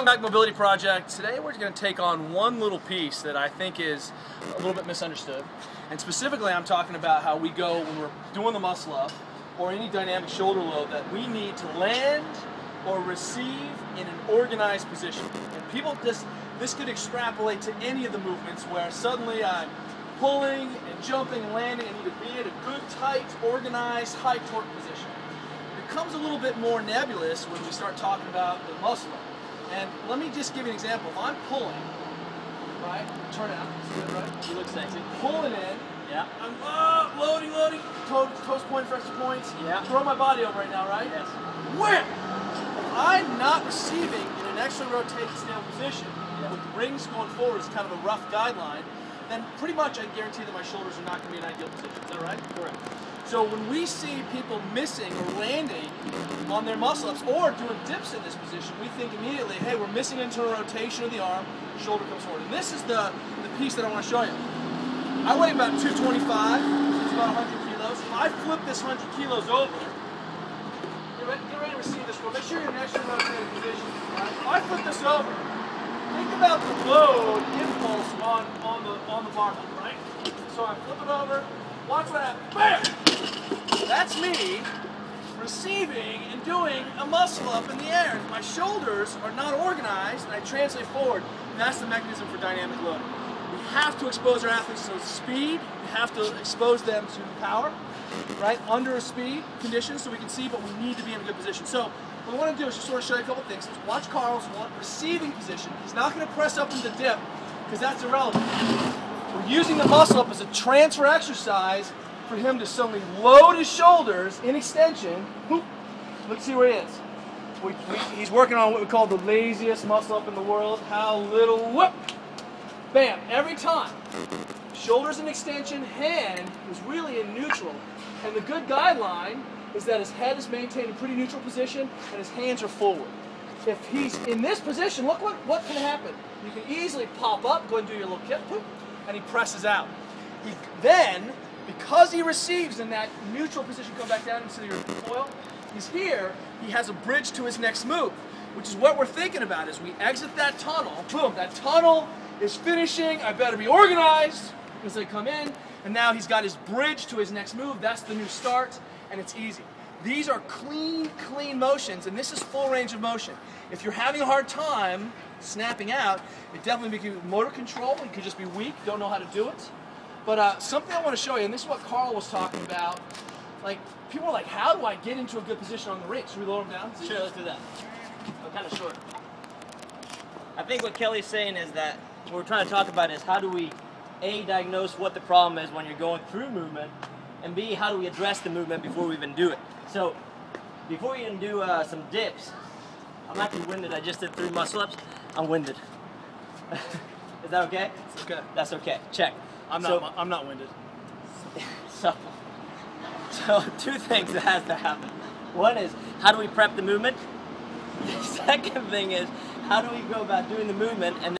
back to Mobility Project. Today we're going to take on one little piece that I think is a little bit misunderstood. And specifically I'm talking about how we go when we're doing the muscle up or any dynamic shoulder load that we need to land or receive in an organized position. And people this could extrapolate to any of the movements where suddenly I'm pulling and jumping and landing and need to be in a good, tight, organized, high torque position. It becomes a little bit more nebulous when we start talking about the muscle up. And let me just give you an example. If I'm pulling, right, turn out, see that right? You look sexy. Pulling in, Yeah. I'm loading, toes point, flexor points, Yeah. throw my body over right now, right? Yes. Wham! If I'm not receiving in an extra rotated stand position, with the rings going forward is kind of a rough guideline, then pretty much I guarantee that my shoulders are not going to be in ideal position. Is that right? Correct. So when we see people missing or landing on their muscle-ups or doing dips in this position, we think immediately, hey, we're missing internal rotation of the arm, shoulder comes forward. And this is the piece that I want to show you. I weigh about 225, it's about 100 kilos. If I flip this 100 kilos over, get ready to receive this. Make sure you're in an extra rotated position. Right? If I flip this over, think about the load impulse on the barbell, right? So I flip it over, watch what happens. Bam! That's me receiving and doing a muscle up in the air. My shoulders are not organized and I translate forward. That's the mechanism for dynamic loading. We have to expose our athletes to speed. We have to expose them to power, right? Under a speed condition so we can see, but we need to be in a good position. So what I want to do is just sort of show you a couple things. Watch Carl's receiving position. He's not going to press up into the dip because that's irrelevant. We're using the muscle up as a transfer exercise for him to suddenly load his shoulders in extension. Whoop. Let's see where he is. He's working on what we call the laziest muscle up in the world. How little, whoop. Bam, every time. Shoulders in extension, hand is really in neutral. And the good guideline is that his head is maintained in a pretty neutral position and his hands are forward. If he's in this position, look what can happen. You can easily pop up, go and do your little kick, whoop, and he presses out. Then, because he receives in that neutral position, come back down into your coil, he's here, he has a bridge to his next move, which is what we're thinking about as we exit that tunnel. Boom, that tunnel is finishing, I better be organized as I come in, and now he's got his bridge to his next move. That's the new start, and it's easy. These are clean motions, and this is full range of motion. If you're having a hard time snapping out, it definitely makes you motor control. You could just be weak, don't know how to do it. But something I want to show you, and this is what Carl was talking about, like, people are like, how do I get into a good position on the ring? Should we lower him down? Sure, let's do that. I'm kind of short. I think what Kelly's saying is that what we're trying to talk about is how do we, A, diagnose what the problem is when you're going through movement, and B, how do we address the movement before we even do it. So, before we even do some dips, I'm actually winded. I just did 3 muscle-ups. I'm winded. Is that okay? It's okay. That's okay. Check. I'm not winded. So 2 things that has to happen. One is, how do we prep the movement? The second thing is, how do we go about doing the movement and